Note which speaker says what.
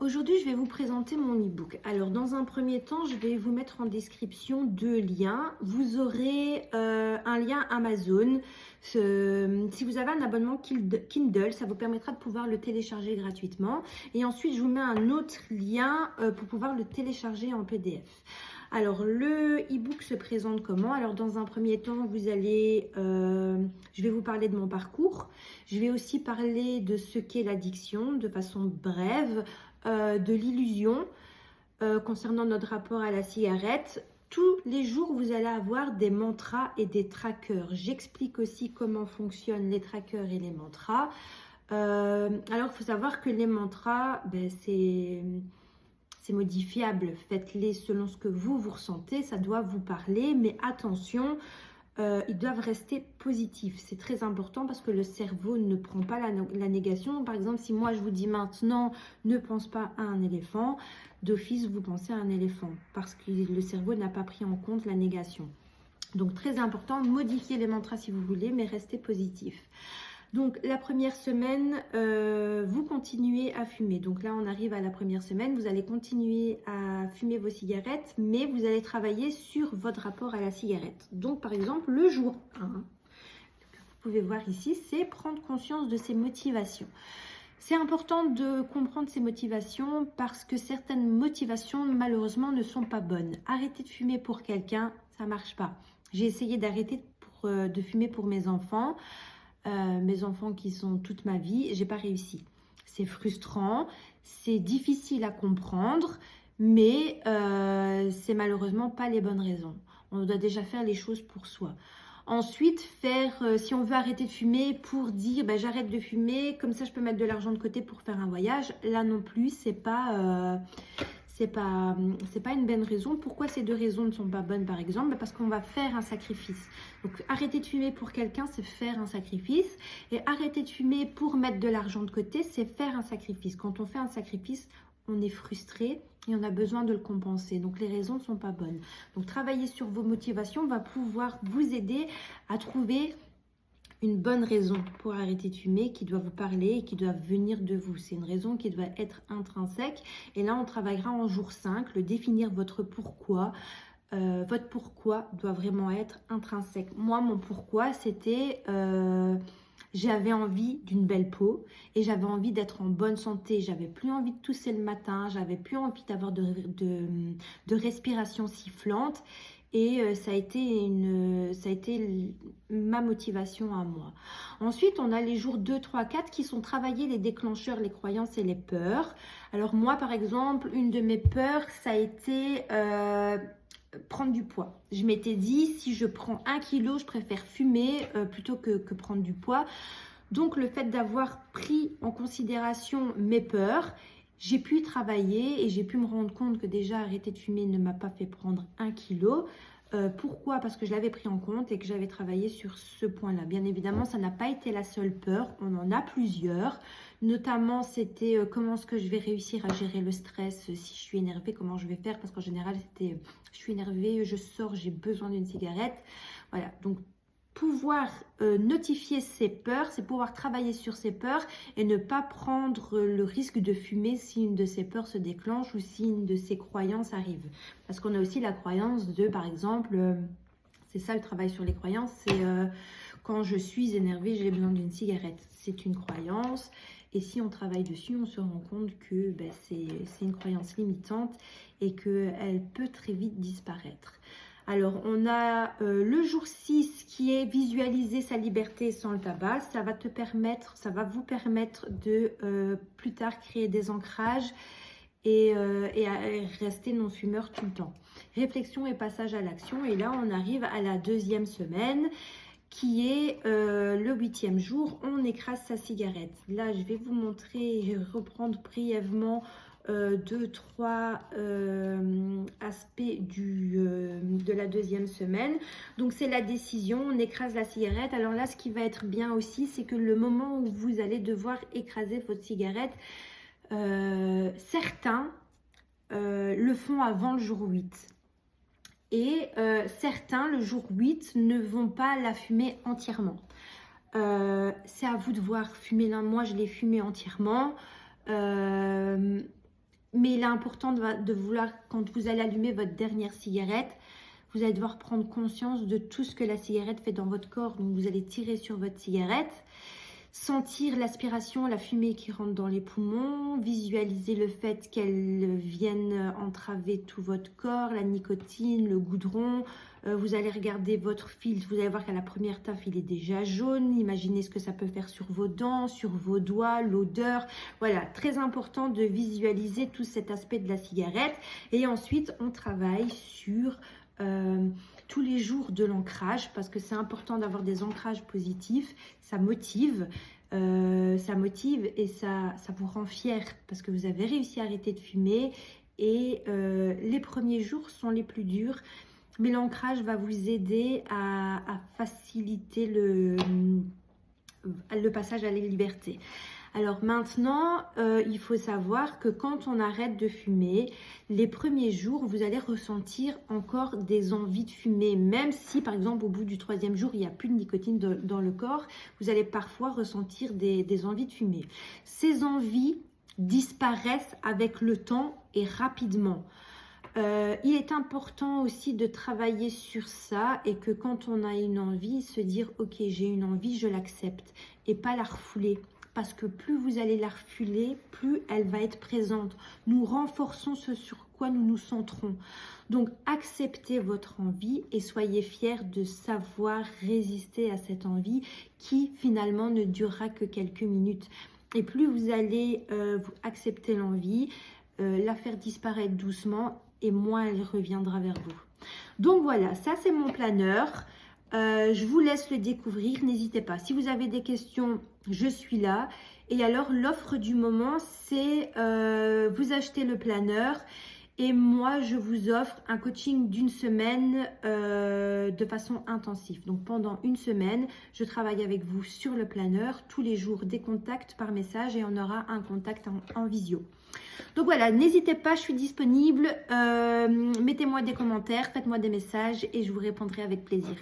Speaker 1: Aujourd'hui, je vais vous présenter mon e-book. Alors, dans un premier temps, je vais vous mettre en description deux liens. Vous aurez un lien Amazon. Si vous avez un abonnement Kindle, ça vous permettra de pouvoir le télécharger gratuitement. Et ensuite, je vous mets un autre lien pour pouvoir le télécharger en PDF. Alors, le e-book se présente comment? Alors, dans un premier temps, je vais vous parler de mon parcours. Je vais aussi parler de ce qu'est l'addiction de façon brève, de l'illusion concernant notre rapport à la cigarette. Tous les jours, vous allez avoir des mantras et des trackers. J'explique aussi comment fonctionnent les trackers et les mantras. Alors, il faut savoir que les mantras, c'est modifiable. Faites-les selon ce que vous ressentez. Ça doit vous parler, mais attention, ils doivent rester positifs. C'est très important parce que le cerveau ne prend pas la négation. Par exemple, si moi je vous dis maintenant ne pense pas à un éléphant, d'office vous pensez à un éléphant parce que le cerveau n'a pas pris en compte la négation. Donc très important, modifiez les mantras si vous voulez, mais restez positif. Donc la première semaine, vous continuez à fumer. Donc là, on arrive à la première semaine. Vous allez continuer à fumer vos cigarettes, mais vous allez travailler sur votre rapport à la cigarette. Donc par exemple, le jour 1, que vous pouvez voir ici, c'est prendre conscience de ses motivations. C'est important de comprendre ses motivations parce que certaines motivations, malheureusement, ne sont pas bonnes. Arrêter de fumer pour quelqu'un, ça ne marche pas. J'ai essayé d'arrêter de fumer pour mes enfants qui sont toute ma vie, j'ai pas réussi. C'est frustrant, c'est difficile à comprendre, mais c'est malheureusement pas les bonnes raisons. On doit déjà faire les choses pour soi. Ensuite, si on veut arrêter de fumer pour dire j'arrête de fumer, comme ça je peux mettre de l'argent de côté pour faire un voyage, là non plus, c'est pas une bonne raison. Pourquoi ces deux raisons ne sont pas bonnes par exemple? Parce qu'on va faire un sacrifice. Donc arrêter de fumer pour quelqu'un, c'est faire un sacrifice. Et arrêter de fumer pour mettre de l'argent de côté, c'est faire un sacrifice. Quand on fait un sacrifice, on est frustré et on a besoin de le compenser. Donc les raisons ne sont pas bonnes. Donc travailler sur vos motivations va pouvoir vous aider à trouver une bonne raison pour arrêter de fumer qui doit vous parler et qui doit venir de vous. C'est une raison qui doit être intrinsèque. Et là, on travaillera en jour 5, le définir votre pourquoi. Votre pourquoi doit vraiment être intrinsèque. Moi, mon pourquoi, c'était j'avais envie d'une belle peau et j'avais envie d'être en bonne santé. J'avais plus envie de tousser le matin, j'avais plus envie d'avoir de respiration sifflante. Et ça a été ma motivation à moi. Ensuite, on a les jours 2, 3, 4 qui sont travaillés les déclencheurs, les croyances et les peurs. Alors moi, par exemple, une de mes peurs, ça a été prendre du poids. Je m'étais dit, si je prends 1 kilo, je préfère fumer plutôt que prendre du poids. Donc, le fait d'avoir pris en considération mes peurs, j'ai pu travailler et j'ai pu me rendre compte que déjà arrêter de fumer ne m'a pas fait prendre 1 kilo. Pourquoi? Parce que je l'avais pris en compte et que j'avais travaillé sur ce point-là. Bien évidemment, ça n'a pas été la seule peur, on en a plusieurs. Notamment, c'était comment est-ce que je vais réussir à gérer le stress si je suis énervée, comment je vais faire, parce qu'en général, c'était je suis énervée, je sors, j'ai besoin d'une cigarette. Voilà, donc pouvoir notifier ses peurs, c'est pouvoir travailler sur ses peurs et ne pas prendre le risque de fumer si une de ses peurs se déclenche ou si une de ses croyances arrive. Parce qu'on a aussi la croyance de, par exemple, c'est ça le travail sur les croyances, c'est quand je suis énervée, j'ai besoin d'une cigarette. C'est une croyance et si on travaille dessus, on se rend compte que c'est une croyance limitante et qu'elle peut très vite disparaître. Alors, on a le jour 6 qui est visualiser sa liberté sans le tabac. Ça va vous permettre de plus tard créer des ancrages et à rester non-fumeur tout le temps. Réflexion et passage à l'action. Et là, on arrive à la 2e semaine qui est le 8e jour. On écrase sa cigarette. Là, je vais vous montrer et reprendre brièvement 2-3 aspects de la 2e semaine. Donc c'est la décision, on écrase la cigarette. Alors là, ce qui va être bien aussi, c'est que le moment où vous allez devoir écraser votre cigarette, certains le font avant le jour 8. Et certains, le jour 8, ne vont pas la fumer entièrement. C'est à vous de voir fumer. Là, moi, je l'ai fumé entièrement. Mais il est important de vouloir, quand vous allez allumer votre dernière cigarette, vous allez devoir prendre conscience de tout ce que la cigarette fait dans votre corps. Donc, vous allez tirer sur votre cigarette, sentir l'aspiration, la fumée qui rentre dans les poumons, visualiser le fait qu'elle vienne entraver tout votre corps, la nicotine, le goudron. Vous allez regarder votre filtre, vous allez voir qu'à la première taf, il est déjà jaune. Imaginez ce que ça peut faire sur vos dents, sur vos doigts, l'odeur. Voilà, très important de visualiser tout cet aspect de la cigarette. Et ensuite, on travaille sur tous les jours de l'ancrage, parce que c'est important d'avoir des ancrages positifs. Ça motive et ça vous rend fier parce que vous avez réussi à arrêter de fumer. Et les premiers jours sont les plus durs, mais l'ancrage va vous aider à faciliter le passage à la liberté. Alors maintenant, il faut savoir que quand on arrête de fumer, les premiers jours, vous allez ressentir encore des envies de fumer. Même si, par exemple, au bout du 3e jour, il n'y a plus de nicotine dans le corps, vous allez parfois ressentir des envies de fumer. Ces envies disparaissent avec le temps et rapidement. Il est important aussi de travailler sur ça et que quand on a une envie, se dire « Ok, j'ai une envie, je l'accepte » et pas la refouler. Parce que plus vous allez la refouler, plus elle va être présente. Nous renforçons ce sur quoi nous nous centrons. Donc, acceptez votre envie et soyez fiers de savoir résister à cette envie qui finalement ne durera que quelques minutes. Et plus vous allez vous accepter l'envie, la faire disparaître doucement et moins elle reviendra vers vous. Donc voilà, ça c'est mon planeur. Je vous laisse le découvrir, n'hésitez pas. Si vous avez des questions, je suis là. Et alors, l'offre du moment, c'est vous achetez le planeur et moi, je vous offre un coaching d'une semaine de façon intensive. Donc, pendant une semaine, je travaille avec vous sur le planeur, tous les jours, des contacts par message et on aura un contact en visio. Donc voilà, n'hésitez pas, je suis disponible. Mettez-moi des commentaires, faites-moi des messages et je vous répondrai avec plaisir.